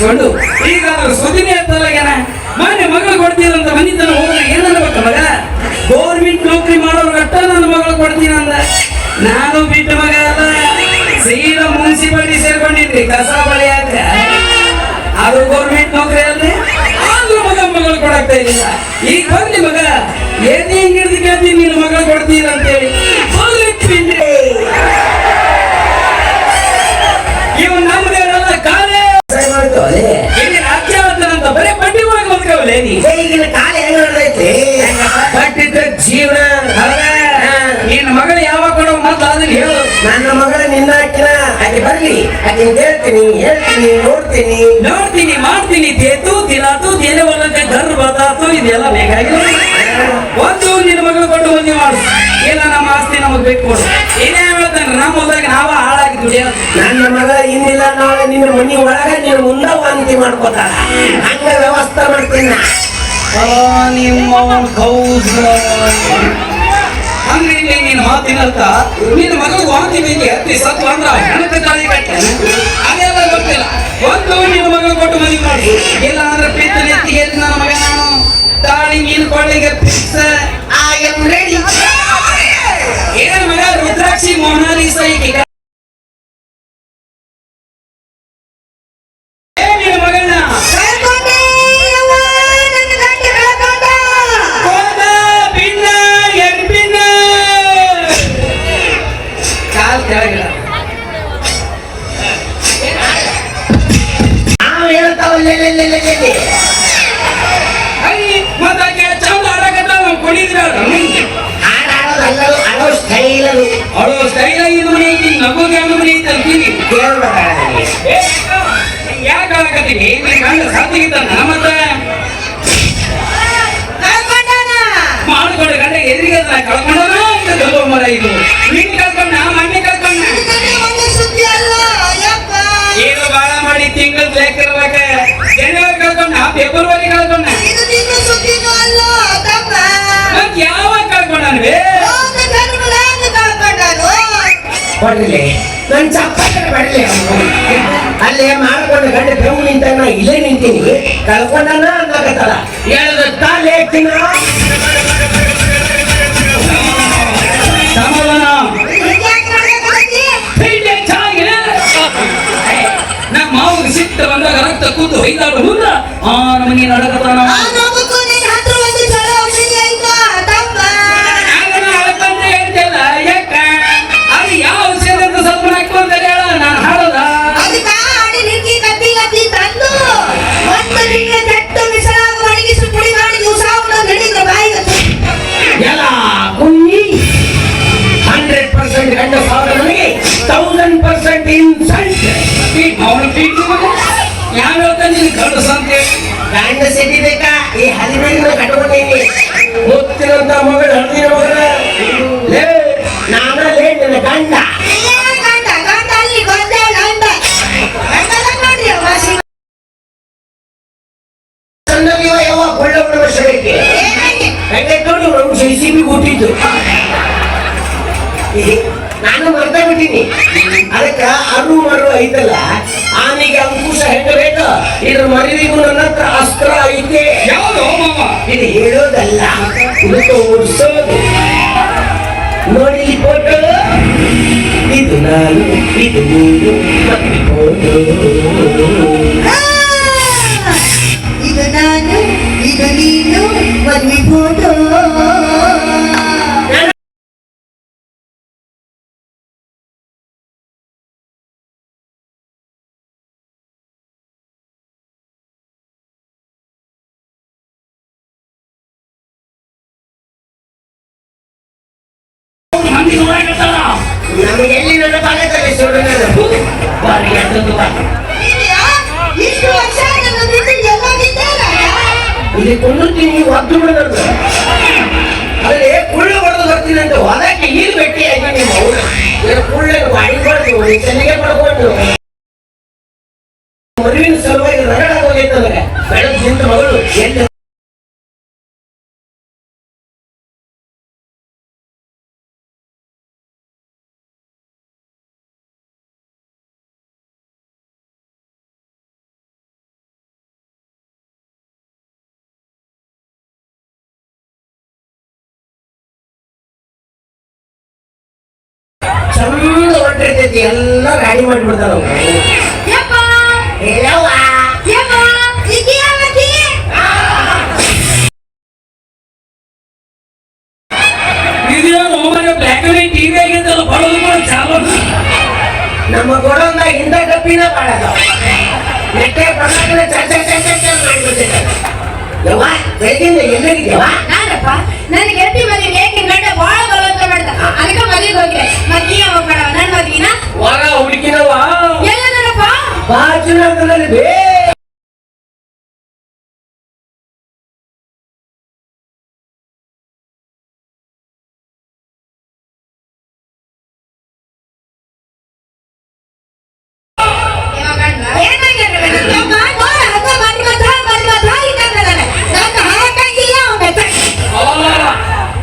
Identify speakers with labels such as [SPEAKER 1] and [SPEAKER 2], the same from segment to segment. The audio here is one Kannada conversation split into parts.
[SPEAKER 1] ಮಾಡಿಸ್ಕೊಂಡು ಈಗ ಸುದ್ದಿನೇ ಇರ್ತಲ್ಲ ಮೊನ್ನೆ ಮಗಳು ಕೊಡ್ತೀರಂತ ಮನಿತನ ಹೋದ್ರೆ ಏನನ್ಬೇಕು ಮಗ ಗೌರ್ಮೆಂಟ್ ನೌಕರಿ ಮಾಡೋರು ಗಟ್ಟ ನನ್ನ ಮಗಳು ಕೊಡ್ತೀನಿ ಅಂದ ನಾನು ಬಿಟ್ಟ ಮಗ ಅಲ್ಲ ಸೀದಾ ಮುನ್ಸಿಪಾಲಿಟಿ ಸೇರ್ಕೊಂಡಿದ್ರಿ ಕಸ ಬಳಿ ಆದ್ರೆ ಅದು ಗೌರ್ಮೆಂಟ್ ನೌಕರಿ ಅಲ್ರಿ ಆದ್ರೂ ಮಗಳು ಕೊಡಾಕ್ತಾ ಇಲ್ಲ ಈಗ ಬರ್ಲಿ ಮಗ ಏನೇ ಹಿಡಿದು ಕೇಳ್ತೀನಿ ನಿನ್ನ ಮಗಳು ಕೊಡ್ತೀರ ಅಂತೇಳಿ ಇವ್ ನಮ್ಮದೇನಲ್ಲ ಕಾಲೇ ರಾಜ್ಯವತ್ತನಂತ ಬರೀ ಪಟ್ಟಿ ಒಳಗೆ ಬಂದ್ಕವಲೇ ನೀ
[SPEAKER 2] ಈಗಿನ ಕಾಲ ಹೆಂಗ ನಡೆದೈತಿ
[SPEAKER 1] ಪಟ್ಟಿದ್ದ ಜೀವನ ನಿನ್ನ ಮಗಳು ಯಾವಾಗ ಕೊಡೋ ಮೊದ್ಲು ಅದನ್ನ ಹೇಳು
[SPEAKER 2] ನನ್ನ ಮಗಳು ನಿನ್ನ ಹಾಕಿನ ಅಲ್ಲಿ ಬರ್ಲಿ ಅಲ್ಲಿ ಹೇಳ್ತೀನಿ
[SPEAKER 1] ನೋಡ್ತೀನಿ ಮಾಡ್ತೀನಿ ತೇತು ತಿಲಾತು ತೇನೆ ಒಳಗೆ ಗರ್ ಬತಾತು ಇದೆಲ್ಲ ಬೇಕಾಗಿಲ್ಲ ಒಂದು ನಿನ್ನ ಮಗಳು ಕೊಟ್ಟು ಮದುವೆ ಮಾಡು ಇಲ್ಲ ನಮ್ಮ ಆಸ್ತಿ ನಮಗ್ ಬೇಕು ಕೊಡು ಏನೇ ಹೇಳ್ತಾನೆ ನಮ್ಮ ಹೋದಾಗ ನಾವ ಹಾಳಾಗಿ ದುಡಿಯ
[SPEAKER 2] ನನ್ನ ಮಗ ಇನ್ನಿಲ್ಲ ನಾಳೆ ನಿನ್ನ ಮನಿ ಒಳಗ ನೀನು ಮುಂದ ವಾಂತಿ ಮಾಡ್ಕೋತಾಳ ಹಂಗ ವ್ಯವಸ್ಥೆ ಮಾಡ್ತೀನಿ
[SPEAKER 1] ನಿಮ್ಮ ಹಂಗೆ ನೀನು ಮಾತಿನರ್ಥ ನಿನ್ನ ಮಗಳು ವಾಂತಿ ಬೇಕಿ ಹತ್ತಿ ಸತ್ವ ಅಂದ್ರ ಹೆಣಕ ತಾಳಿ ಕಟ್ಟ ಅದೆಲ್ಲ ಗೊತ್ತಿಲ್ಲ ಒಂದು ನಿನ್ನ ಮಗಳು ಕೊಟ್ಟು ಮದುವೆ ಮಾಡಿ ಇಲ್ಲ ಅಂದ್ರೆ ಪ್ರೀತಿ ನೆತ್ತಿಗೆ ನನ್ನ ಮಗ ನಾನು ತಾಳಿ ನೀನು ಕೊಳ್ಳಿಗೆ ಫಿಕ್ಸ್
[SPEAKER 2] ಐ ಆಮ್ ರೆಡಿ
[SPEAKER 1] ಏನ್ ಮಗ ರುದ್ರಾಕ್ಷಿ ಮೊನಾಲಿಸ ಈಗ ನಿನ್ನ ಮಗಳನ್ನ ಮಾಡ್ಕೊಂಡು ಗಂಡ ಎದುರಿಗೆ ಕಳ್ಕೊಂಡ ಮರ ಇದು ನೀನ್ ಕಳ್ಕೊಂಡ ಮಣ್ಣೆ ಕಳ್ಕೊಂಡ ಏನು ಬಾಳ ಮಾಡಿ ತಿಂಗಳು ಬೇಕಿರ್ಬೇಕ ಜನವರಿ ಕಳ್ಕೊಂಡ ಫೆಬ್ರವರಿ ಕಳ್ಕೊಂಡ ಯಾವಾಗ ಕಳ್ಕೊಂಡನ್ವೇ
[SPEAKER 2] ಕೊಡ್ಲಿ ನನ್ ಚಪ್ಪಾಳೆ ಬಡ್ಲಿ ಅಲ್ಲೇ ಮಾಡ್ಕೊಂಡು ಗಂಡ ಬೆವು ನಿಂತ ನಾ ಇಲ್ಲೇ ನಿಂತೀನಿ ಕಳ್ಕೊಂಡನ ಅನ್ನಕತ್ತಲ್ಲ ಹೇಳದ ತಾಲೆ
[SPEAKER 1] ಸಮಾಧಾನ ನಮ್ಮ ಮಾವು ಸಿಟ್ಟ ಬಂದಾಗ ರಕ್ತ ಕೂತು ಹೊಯ್ದಾಡು ಮುಂದ ಆ ನಮಗೆ ನಡಕತಾನ ಗಂಡ ಸಾಧನೆಗೆ 1000% ಇನ್ಸಲ್ಟ್ ಅವನು ಯಾವ ಹೇಳ್ತಾನೆ ಗಂಡ ಸಂತೆ
[SPEAKER 2] ಗಂಡ ಸಿಡಿಬೇಕಾ ಈ ಹದಿನೈದು ಕಟ್ಕೊಂಡೇನಿ ಗೊತ್ತಿರೋಂತ ಮಗಳು ಹದಿನ ಮಗಳ ಲೇ ನಾನಲ್ಲೇ ನಿನ್ನ ಗಂಡ ಯಾವ ಕೊಳ್ಳ ವರ್ಷಕ್ಕೆ ಗಂಡೆ ನೋಡಿ ಸಿಬಿ ಕೊಟ್ಟಿದ್ದು ನಾನು ಮರ್ತ ಬಿಟ್ಟಿನಿ ಅದಕ್ಕ ಅರು ಮರು ಐತಲ್ಲ ಆನೆಗೆ ಅಂಕುಶ ಹೆಂಗ ಬೇಕು ಇದ್ರ ಮರಿವಿಗೂ ನನ್ನ ಹತ್ರ ಅಸ್ತ್ರ ಐತೆ
[SPEAKER 1] ಯಾವುದು
[SPEAKER 2] ಇದು ಹೇಳೋದಲ್ಲ ಇದು ತೋರಿಸೋದು ನೋಡಿ ಫೋಟೋ ಇದು ನಾನು ಇದು ನೀನು ಮತ್ತೆ ಫೋಟೋ
[SPEAKER 3] ಇದು ನಾನು ಇದು ನೀನು ಮದುವೆ ಫೋಟೋ
[SPEAKER 2] ನಮಗೆ ಎಲ್ಲಿ ನನ್ನ ಭಾಗದಲ್ಲಿ ಇಲ್ಲಿ ಕೊಂಡುತ್ತೀನಿ ಒದ್ದು ಬಿಡೋದು ಅಲ್ಲೇ ಕುಳ್ಳು ಹೊಡೆದು ಬರ್ತೀನಿ ಅಂತ ಹೊಲಕ್ಕೆ ನೀರು ಭೇಟಿಯಾಗಿ ನಿಮ್ಮ ಕುಳ್ಳ ಅಡಿಬಾರ್ದು ಚೆನ್ನಾಗೆ ಮಾಡ್ಕೊಂಡು ಮರುವಿನ ಸಲುವಾಗಿ ರಗಡ ಹೋಗೈತಂದ್ರೆ ಬೆಳಗ್ಗೆ ಮಗಳು ಎಲ್ಲಿ ಚಂದ ಹೊರಟಿರ್ತೈತಿ ಎಲ್ಲ ಗಾಡಿ ಮಾಡಿಬಿಡ್ತಾರ
[SPEAKER 3] ಯಪ್ಪ
[SPEAKER 2] ಹೇಳವ್ವ
[SPEAKER 3] ಯಪ್ಪ ಇಕಿ ಯಾವತಿ
[SPEAKER 1] ಇದೇನು ಮನೆ ಬ್ಲ್ಯಾಕ್ ಅಂಡ್ ವೈಟ್ ಟಿವಿ ಆಗಿದ್ದಲ್ಲ ಬರೋದು ಕೂಡ ಚಾಲು
[SPEAKER 2] ನಮ್ಮ ಗೋಡೌನ್ದಾಗ ಹಿಂದ ಡಬ್ಬಿನ ಬಾಳದಾವ ನೆಟ್ಟೆ ಬಂದಾಗಲ ಚರ್ಚ ಮಾಡ್ಬಿಡ್ತಿದ್ದಾರೆ ಯವ್ವ ಬೆಳಗಿಂದ ಎಲ್ಲರಿಗೆವ
[SPEAKER 3] ನಾನಪ್ಪ ನನಗೆ ಗೆಳತಿ ಮದುವೆ ಏಕೆ ಗಂಡ ಬಾಳ ಬಲವಂತ ಮಾಡ್ದ ಅದಕ್ಕೆ ಮದುವೆಗೆ ಹೋಗಿದ್ದೆ ಮತ್ತೀ ಹೋಗ್ಬೇಡ ನನ್ನ ಮದುವಿನ
[SPEAKER 2] ಹೊರ ಹುಡುಕಿನವ
[SPEAKER 3] ಎಲ್ಲದನಪ್ಪ
[SPEAKER 2] ಬಾಜುನಲ್ಲಿ ಬೇ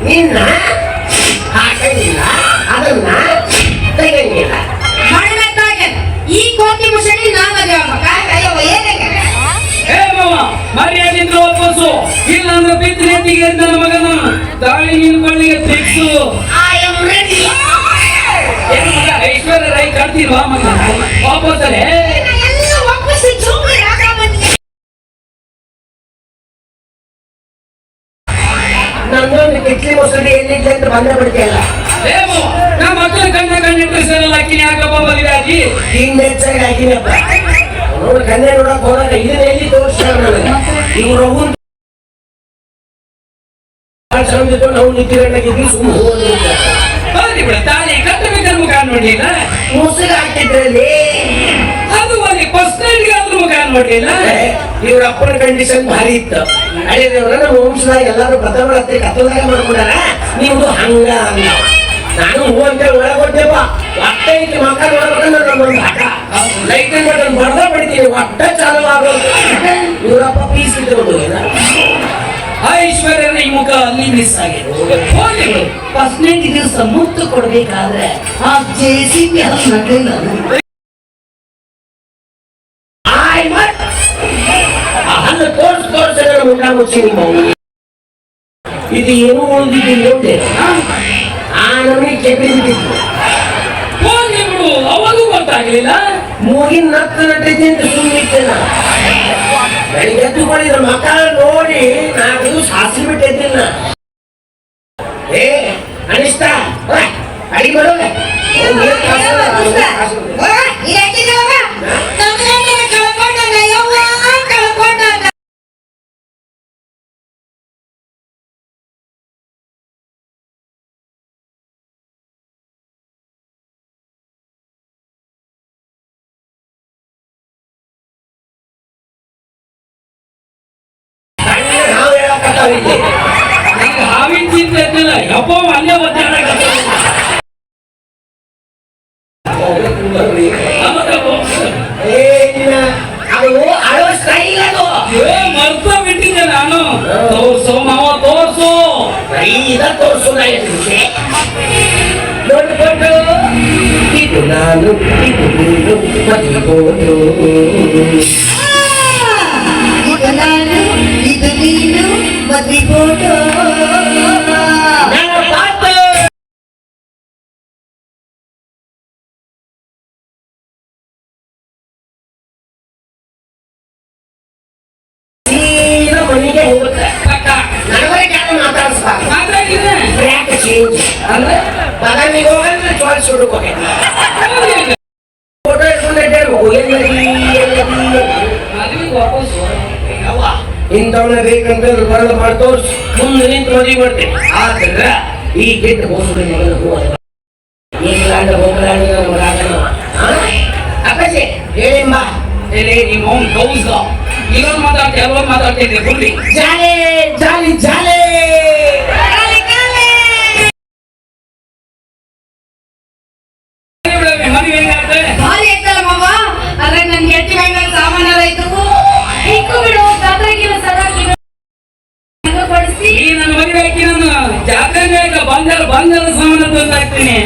[SPEAKER 2] ನಿನ್ನ ಹಾಕಂಗಿಲ್ಲ ಅದನ್ನ ತೆಗಂಗಿಲ್ಲ
[SPEAKER 3] ಈ ಕೋತಿ ಮುಷಣಿ ನಾ ಮದುವೆ ಆಗ್ಬೇಕಾ? ಅಯ್ಯೋ ಏನಾಗ
[SPEAKER 1] ಏ ಮಾವ ಮರ್ಯಾದಿಂದ ವಾಪಸ್ಸು ಇಲ್ಲ ಅಂದ್ರೆ ಬಿದ್ದು ನೆತ್ತಿಗೆ ನನ್ನ ಮಗನ ತಾಳಿ ನಿಲ್ಕೊಳ್ಳಿಗೆ ಫಿಕ್ಸು ಏನು ಮಗ ಐಶ್ವರ್ಯ ರೈ ಕಟ್ತೀಲ್ವಾ ಮಗ ವಾಪಸ್ಸಲ್ಲೇ
[SPEAKER 3] ಎಲ್ಲ ವಾಪಸ್ಸು ಚೂಮಿ ರಾಗ ಬಂದಿ
[SPEAKER 2] ನನ್ನೊಂದು ಕಿಟ್ಲಿ ಮೊಸರು ಎಲ್ಲಿದ್ದೆ ಅಂತ ಬಂದ ಬಿಡ್ತಿಯಲ್ಲ
[SPEAKER 1] ಏ ಮಾವ ನಮ್ಮ ಮಕ್ಕಳ ಕಣ್ಣಿಟ್ಟು ಸರಲ್ಲ ಅಕ್ಕಿನಿ ಹಾಕಪ್ಪ ಮದುವೆ ಆಗಿ
[SPEAKER 2] ಹಿಂಗ್ ಹೆಚ್ಚಾಗಿ ಹಾಕಿನಪ್ಪ ನೋಡಿ ಕನ್ಯೆ ನೋಡಕ್ ಹೋದಾಗ ಇದನ್ನ ಎಲ್ಲಿ ತೋರಿಸ್ತಾರ ನನಗೆ ಇವ್ರು ನಾವು ನಿಂತಿರಣ್ಣಗಿದ್ವಿ ಸುಮ್ಮನೆ
[SPEAKER 1] ಬನ್ನಿ ಬಿಡ ತಾಳಿ ಕಟ್ಟಬೇಕಾದ ಮುಖ ನೋಡ್ಲಿಲ್ಲ
[SPEAKER 2] ಮುಸುಗ ಹಾಕಿದ್ರಲ್ಲಿ
[SPEAKER 1] ಅದು ಅಲ್ಲಿ ಫಸ್ಟ್ ನೈಟ್ಗೆ ಆದ್ರೂ ಮುಖ ನೋಡ್ಲಿಲ್ಲ
[SPEAKER 2] ಇವ್ರ ಅಪ್ಪನ ಕಂಡೀಷನ್ ಭಾರಿ ಇತ್ತು ಹಳೆದೇವ್ರ ನಮ್ಮ ವಂಶದಾಗ ಎಲ್ಲಾರು ಪ್ರಥಮ ರಾತ್ರಿ ಕತ್ತಲಾಗ ಮಾಡ್ಕೊಂಡಾರ ನೀವು ಹಂಗ ಹಂಗ ನಾನು ಹೂ ಅಂತ ಒಳಗೊಟ್ಟೆಪ್ಪ ಒಟ್ಟೈತಿ ಮಕ್ಕ ನೋಡ್ಬೇಕಂದ್ರೆ ನಮ್ಮೊಂದು ಹಠ ಲೈಟ್ ಬಟನ್ ಬರ್ದ ಬಿಡ್ತೀನಿ ಒಟ್ಟ ಚಾಲು ಆಗೋದು ಇವರಪ್ಪ ಪೀಸ್ ಇಟ್ಕೊಂಡು
[SPEAKER 1] ಐಶ್ವರ್ಯನ ಈ ಮುಖ ಅಲ್ಲಿ ಮಿಸ್ ಆಗಿದೆ ಹೋಗ್ಲಿ ಬಿಡು ಫಸ್ಟ್ ನೈಟ್ ದಿವಸ ಮುತ್ತು ಕೊಡ್ಬೇಕಾದ್ರೆ ಆ JCB ಅದು ನಗಲಿಲ್ಲ
[SPEAKER 2] ಹಲ್ಲು ತೋರ್ಸಿದ್ರೆ ಮುಖ ಮುಚ್ಚಿ ನಿಮ್ಮ ಇದು ಏನು ಉಳಿದಿದ್ದಿಲ್ಲ ನೋಡ್ದೆ ಆ ನಮಗೆ ಕೆಬ್ಬಿ ಬಿಟ್ಟಿತ್ತು
[SPEAKER 1] ಹೋಗ್ಲಿ ಬಿಡು ಅವಾಗೂ ಗೊತ್ತಾಗ್ಲಿಲ್ಲ
[SPEAKER 2] ಮೂಗಿನ ನತ್ತು ನಟ್ಟೈತಿ ಅಂತ ಸುಮ್ಮನಿದ್ದೆ ನಾ ಬೆಳಿಗ್ಗೆ ಎದ್ದುಕೊಂಡಿದ್ದ ಮಕ್ಕ ನೋಡಿ ನಾನು ಸಾಸಿ ಬಿಟ್ಟಿದ್ದಿಲ್ಲ ಏ ಅನಿಷ್ಟ ಅಡಿ ಮಾಡೋಣ ನಾವು ಹೇಳಕತ್ತಾವಿದ್ದೆ
[SPEAKER 1] ನಂಗೆ ಹಾವಿನ ಚಿಂತೆ ಇದ್ದಿಲ್ಲ ಯಪ್ಪ ಅಲ್ಲೇ ಒದ್ದಾಡಕತ್ತ
[SPEAKER 2] ಅದು ಅಳೋ ಸ್ಟೈಲ್ ಅದು
[SPEAKER 1] ಮರ್ತ ಬಿಟ್ಟಿದ್ದೆ ನಾನು ತೋರ್ಸು ಮಾವ ತೋರ್ಸು
[SPEAKER 2] ಇದ ತೋರ್ಸು ನೋಡ್ಕೊಂಡು ಇದು ನಾನು ಇದು ನೀನು ಮದಿಗೋದು
[SPEAKER 3] ಇದು ನಾನು ಇದು ನೀನು ಮದ್ವಿ ಫೋಟೋ
[SPEAKER 2] ನನ್ನ ಪಾಪ ಸೀದಾ ಮನೆಗೆ ಹೋಗುತ್ತೆ ನನವರೆಗೆ ಯಾರು ಮಾತಾಡಿಸ್ಬಾರ್ದು
[SPEAKER 1] ಮಾತಾಡಿದ್ರೆ
[SPEAKER 2] ಟ್ರ್ಯಾಕ್ ಚೇಂಜ್ ಅಂದ್ರೆ ಬದಾಮಿಗೆ ಹೋಗಂದ್ರೆ ಚಾಯ್ಸ್ ಹುಡುಗ ಫೋಟೋ ಇಟ್ಕೊಂಡು ಹೇಳ್ಬೇಕು
[SPEAKER 1] ಮದುವೆಗೆ ವಾಪಸ್
[SPEAKER 2] ಇಂಥವನ್ನ ಬೇಕಂತಂದ್ರೆ ಬರಲು ಮಾಡ್ತೋ ಮುಂದೆ ನಿಂತು ಮದುವೆ ಮಾಡ್ತೇನೆ ಆದ್ರೆ ಈ ಗೆಟ್ಟು ಹೋಗ್ಬಿಡಿ ಮಗನ ಹೂವ ಇಂಗ್ಲಾಂಡ್ ಹೋಗ್ಲಾಂಡ್ ಅಪ್ಪಾಜಿ ಹೇಳಿಮ್ಮ
[SPEAKER 1] ಹೇಳಿ ನಿಮ್ಮ ಅವ್ನು ಗೌಸ ಇಲ್ಲೊಂದು ಮಾತಾಡ್ತೀವಿ ಅಲ್ಲೊಂದು ಮಾತಾಡ್ತಿದ್ದೆ ಬುಡ್ಡಿ
[SPEAKER 2] ಜಾಲೆ ಜಾಲಿ ಜಾಲೆ
[SPEAKER 1] ಮದುವೆ ಹೆಂಗಾಗ್ತದೆ
[SPEAKER 3] ಭಾರಿ ಆಯ್ತಲ್ಲ ಮಾವ ಆದ್ರೆ ನನ್ ಗೆಟ್ಟಿ ಮೇಲೆ ಸಾಮಾನ್ಯ ಆಯ್ತು ಇಕ್ಕು ಬಿಡು ಜಾತ್ರೆಗಿಲ್ಲ ಸದಾಗಿ ಕೊಡಿಸಿ
[SPEAKER 1] ಈ ನನ್ನ ಮದುವೆ ಹಾಕಿ ನಾನು ಜಾತ್ರೆ ಬಂಗಾರ ಸಾಮಾನು ತಂದಾಕ್ತೀನಿ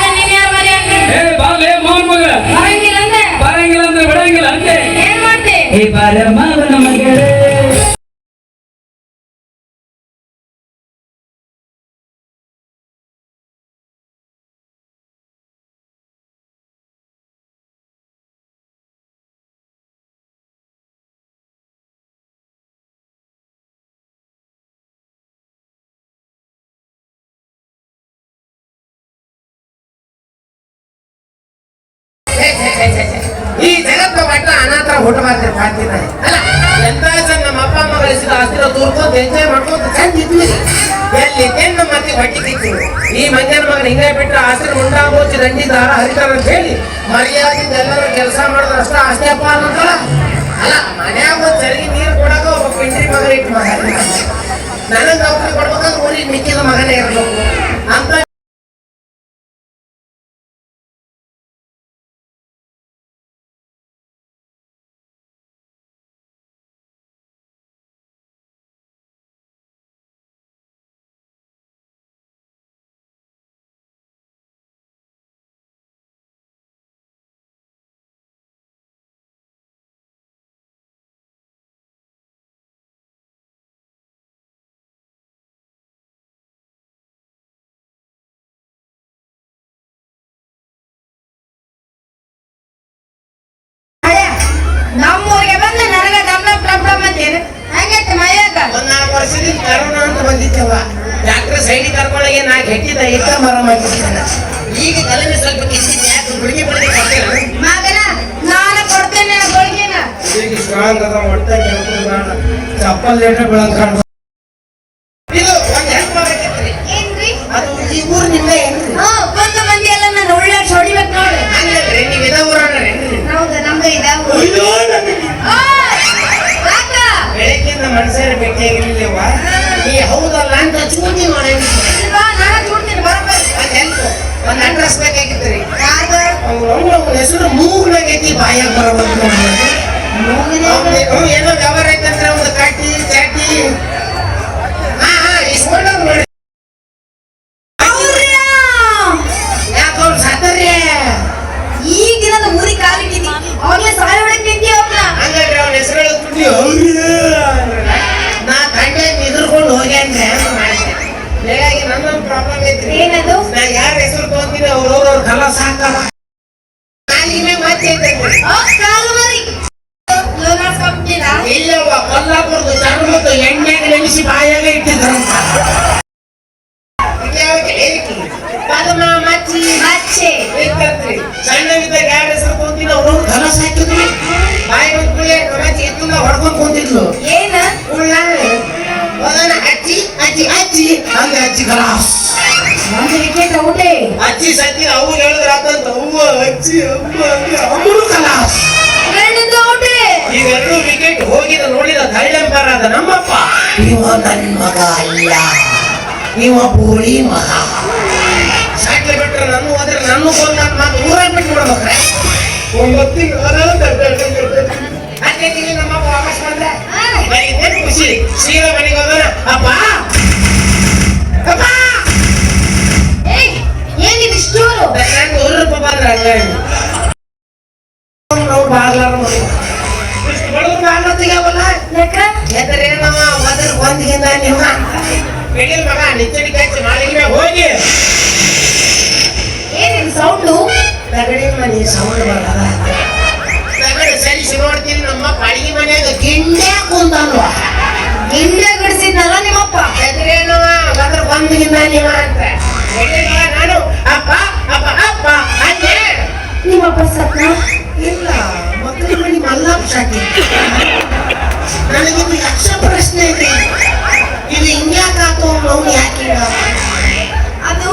[SPEAKER 3] ನೀನ್ ಯಾರು ಮನೆ
[SPEAKER 1] ಏ ಬಾಲೆ ಮೋಹನ್ ಮಗ
[SPEAKER 3] ಬರಂಗಿಲ್ಲ ಅಂದ್ರೆ
[SPEAKER 1] ಬರಂಗಿಲ್ಲ ಅಂದ್ರೆ ಬಿಡಂಗಿಲ್ಲ ಅಂತೆ
[SPEAKER 3] ಏನ್ ಮಾಡ್ತಿ
[SPEAKER 1] ಏ ಬಾರ ಮಾವನ ಮಗಳೇ
[SPEAKER 2] ಊಟ ಮಾಡ್ತೀರಿ ಕಾಡ್ತೀನಿ ಅಲ್ಲ ಎಂತ ಚಂದ ನಮ್ಮ ಅಪ್ಪ ಅಮ್ಮ ಗಳಿಸಿದ ಆಸ್ತಿನ ತೋರ್ಕೊಂತ ಎಂಜಾಯ್ ಮಾಡ್ಕೊಂತ ಚಂದ ಇದ್ವಿ ಎಲ್ಲಿ ನಮ್ಮ ಮತ್ತೆ ಹೊಟ್ಟಿ ಕಿತ್ತೀವಿ ಈ ಮಂಜನ ಮಗನ ಹಿಂಗೆ ಬಿಟ್ಟರೆ ಆಸ್ತಿನ ಮುಂಡಾಗೋಚಿ ದಂಡಿ ದಾರ ಹರಿತಾರ ಅಂತ ಹೇಳಿ ಮರ್ಯಾದಿಂದ ಎಲ್ಲರೂ ಕೆಲಸ ಮಾಡಿದ್ರೆ ಅಷ್ಟ ಆಸ್ತಿ ಅಪ್ಪ ಅನ್ನೋದಲ್ಲ ಅಲ್ಲ ಮನ್ಯಾಗ ಒಂದು ಸರಿಗೆ ನೀರು ಕೊಡಕ ಒಬ್ಬ ಪಿಂಡ್ರಿ ಮಗ ಇಟ್ಟು ಮಗ ನನಗೆ ನೌಕರಿ ಕೊಡ್ಬೇಕಾದ್ರೆ ಊರಿಗೆ ಮಿಕ್ಕಿದ ಮಗನೇ ಇರಬೇಕು ಅಂತ
[SPEAKER 3] ನಮ್ಮೂರಿಗೆ ಬಂದು ನನಗೆ ದಮ್ನ ಪ್ರಾಬ್ಲಮ್ ಅಂತೇನು ಹಂಗೈತೆ ಮೈಯಾಗ
[SPEAKER 2] ಒಂದ್ 4 ವರ್ಷದಿಂದ ಕರೋನಾ ಅಂತ ಬಂದಿತ್ತವ ಡಾಕ್ಟರ್ ಸೈಡಿ ಕರ್ಕೊಂಡೋಗಿ ನಾ ಕೆಟ್ಟಿದ್ದ ಇಟ್ಟ ಮರ ಮಾಡಿದ್ದಾನೆ ಈಗ ತಲೆಗೆ ಸ್ವಲ್ಪ ಕಿಸಿದ್ ಯಾಕೆ ಗುಳಿಗೆ ಬಳಿಗೆ ಕೊಡ್ತೇನೆ
[SPEAKER 3] ಮಗನ ನಾನು ಕೊಡ್ತೇನೆ ಗೋಳಿಗೆನ
[SPEAKER 2] ಈಗ ಸ್ಟ್ರಾಂಗ್ ಅದ ಹೊಟ್ಟೆ ಕೇಳ್ಕೊಂಡು ಚಪ್ಪಲ್ ಲೇಟ್ರೆ ಬೆಳಂಕೊಂಡು ಇದು ಒಂದು ಹೆಲ್ಪ್ ಆಗೈತ್ರಿ
[SPEAKER 3] ಏನ್ರಿ
[SPEAKER 2] ಅದು ಈ ಊರು ನಿಮ್ದ ಏನ್ರಿ
[SPEAKER 3] ಬಂದು ಮಂದಿ ಎಲ್ಲ ನಾನು ಒಳ್ಳೆ ಹೊಡಿಬೇಕು ನೋಡು
[SPEAKER 2] ಹಂಗಲ್ರಿ ನೀವು ಇದ ಊರಣ್ರಿ
[SPEAKER 3] ಹೌದು ನಮ್ಗೆ ಇದಾವು
[SPEAKER 2] ಬೆಳಗ್ಗಿಂದ ಮನುಷ್ಯರ ಭೇಟಿಯಾಗಿರ್ಲಿಲ್ಲವ ನೀ ಹೌದಲ್ಲ ಅಂತ ಚೂಟಿ ಮಾಡಂಗಿಲ್ಲ
[SPEAKER 3] ನಾನು చూಡ್ತೀನಿ ಬರೋಬ್ಬರಿ
[SPEAKER 2] ಒಂದು ಹೆಲ್ಪ್ ಒಂದು ಅಡ್ರೆಸ್ ಬೇಕಾಗಿತ್ರಿ
[SPEAKER 3] ಯಾರ್ದು
[SPEAKER 2] ಅವ್ನ ಹೆಸರು ಮೂಗ್ನಾಗೈತಿ ಬಾಯಾಗ ಬರೋದು ಏನೋ ವ್ಯವಹಾರ ಐತಂದ್ರೆ ಒಂದು ಕಟ್ಟಿ ಚಾಟಿ ಇಸ್ಕೊಂಡವ್ರು ನೋಡಿ ಯಾಕೆ ಅವ್ರು ಸತ್ತರ್ರಿ
[SPEAKER 3] ಈಗ ದಿನದ ಊರಿಗೆ ಕಾಲಿಟ್ಟಿನಿ ಅವಾಗಲೇ ಸಾಯ ಹೊಡಕ್ ನಿಂತಿ ಅವ್ರನ್ನ
[SPEAKER 2] ಹಂಗಾದ್ರೆ ಅವ್ನ ಹೆಸರು ನಾ ಕಂಡೆ ನಿದ್ರಕೊಂಡು ಹೋಗ್ಯಾನ್ರಿ ಹಂಗ ಮಾಡಿದೆ ಬೆಳಗ್ಗೆ ನನ್ನೊಂದು ಪ್ರಾಬ್ಲಮ್ ಐತ್ರಿ
[SPEAKER 3] ಏನದು
[SPEAKER 2] ನಾ ಯಾರ ಹೆಸರು ತಗೊಂತೀನಿ ಅವ್ರವ್ರ ಕಲ ಸಾಕವ ಕಾಲಿಗೆ ಮತ್ತೆ ಐತೈತ್ರಿ
[SPEAKER 3] ಕಾಲು ಮರಿ ಲೋನಾಸ್ ಕಂಪ್ನಿನಾ
[SPEAKER 2] ಇಲ್ಲವ್ವ ಕೊಲ್ಲಾಪುರದ ಚರ್ಮದ್ದು ಎಣ್ಣೆಗೆ ನೆನೆಸಿ ಬಾಯಾಗ ಇಟ್ಟಿದ್ರಂತ ಪದ್ಮ ಮಚ್ಚಿ
[SPEAKER 3] ಮಚ್ಚೆ
[SPEAKER 2] ಇರ್ತೈತ್ರಿ ಸಣ್ಣವಿದ್ದಾಗ ಯಾರ ಹೆಸರು ತಗೊಂತೀನಿ ಅವ್ರವ್ರ ಕಲ ಸಾಕಿದ್ರಿ ಬಾಯಿ ಒಂದು ಕುಳಿಯ ಮಚ್ಚಿ ಎತ್ತಿಂದ ಹೊಡ್ಕೊಂಡ್ ಕುಂತಿದ್ಲು
[SPEAKER 3] ಏನ
[SPEAKER 2] ಅಜ್ಜಿ ಅಜ್ಜಿ ಅಜ್ಜಿ ಹಂಗ ಅಜ್ಜಿ ಕಲಾಸ್
[SPEAKER 3] ಒಂದು ವಿಕೆಟ್ ಔಟೇ
[SPEAKER 2] ಅಜ್ಜಿ ಸತ್ತಿ ಅವು ಹೇಳಿದ್ರ ಆತಂತ ಅವ್ವ ಅಜ್ಜಿ ಅಮ್ಮ ಅಮ್ಮರು ಕಲಾಸ್
[SPEAKER 3] ಎರಡನೇದು ಔಟೇ
[SPEAKER 2] ಇವೆರಡು ವಿಕೆಟ್ ಹೋಗಿದ ನೋಡಿದ ಥೈಲ್ಯಾಂಡ್ ಆದ ನಮ್ಮಪ್ಪ ಇವ ನನ್ನ ಮಗ ಅಲ್ಲ ಇವ ಬೋಳಿ ಮಗ ಸಾಕ್ಲಿ ಬಿಟ್ರೆ ನನ್ನ ಹೋದ್ರೆ ನನ್ನ ಗೋಲ್ ಮಾತು ಊರಾಗ ಬಿಟ್ಟು ಬಿಡ್ಬೇಕ್ರೆ 9 ತಿಂಗಳು ಅದೇ ತಿಂಗಳು ನಮ್ಮಪ್ಪ ವಾಪಸ್ ಬಂದ್ರೆ ನನಗೆ ಖುಷಿ ಸೀದಾ ಮನೆಗೆ ಹೋಗೋಣ ಅಪ್ಪ ಅಪ್ಪ
[SPEAKER 3] ಏನಿದು ಸ್ಟೋರು
[SPEAKER 2] ನಾನು ಊರಪ್ಪ ಬಂದ್ರೆ ಹಂಗ ನಾವು ಬಾಗ್ಲಾರ ಇಷ್ಟು ಬಡವ್ರು ಬಾಗ್ಲ ತೆಗಿಯವಲ್ಲ
[SPEAKER 3] ಯಾಕ
[SPEAKER 2] ಎದ್ರೆ ನಮ್ಮ ಒದ್ರ ಒಂದಿಗಿಂದ ನೀವು ಬೆಳಿಲ್ ಮಗ ನಿಚ್ಚಡಿ ಕಚ್ಚಿ ಮಾಲಿಗೆ ಹೋಗಿ
[SPEAKER 3] ಏನಿದು ಸೌಂಡು
[SPEAKER 2] ತಗಡಿ ಮನೆ ಸೌಂಡ್ ಬರಲ್ಲ ತಗಡಿ ಸರಿಸಿ ನೋಡ್ತೀನಿ ನಮ್ಮ ಅಡಿಗೆ ಮನ್ಯಾಗ ಗಿಂಡ್ಯಾ ಕುಂದಲ್ವ
[SPEAKER 3] ಗಿಂಡೆ ಬಿಡಿಸಿದ್ನಲ್ಲ ನಿಮ್ಮಪ್ಪ
[SPEAKER 2] ಎದ್ರೇನವ ಒದ್ರ ಒಂದಿಗಿಂದ ನೀವ ಅಂತ ಬೆಳಿಲ್ ಮಗ ನಾನು ಅಪ್ಪ ಅಪ್ಪ ಅಪ್ಪ ಅಂದೆ
[SPEAKER 3] ನಿಮ್ಮಪ್ಪ ಸತ್ನ
[SPEAKER 2] ಇಲ್ಲ ಮಕ್ಕಳ ಮನೆ ಮಲ್ಲಪ್ಪ ಸಾಕಿ ನನಗಿದು ಯಕ್ಷ ಪ್ರಶ್ನೆ ಇದೆ ಇದು ಹಿಂಗ್ಯಾಕಾತು ಅವ್ನು ಯಾಕೆ
[SPEAKER 3] ಅದು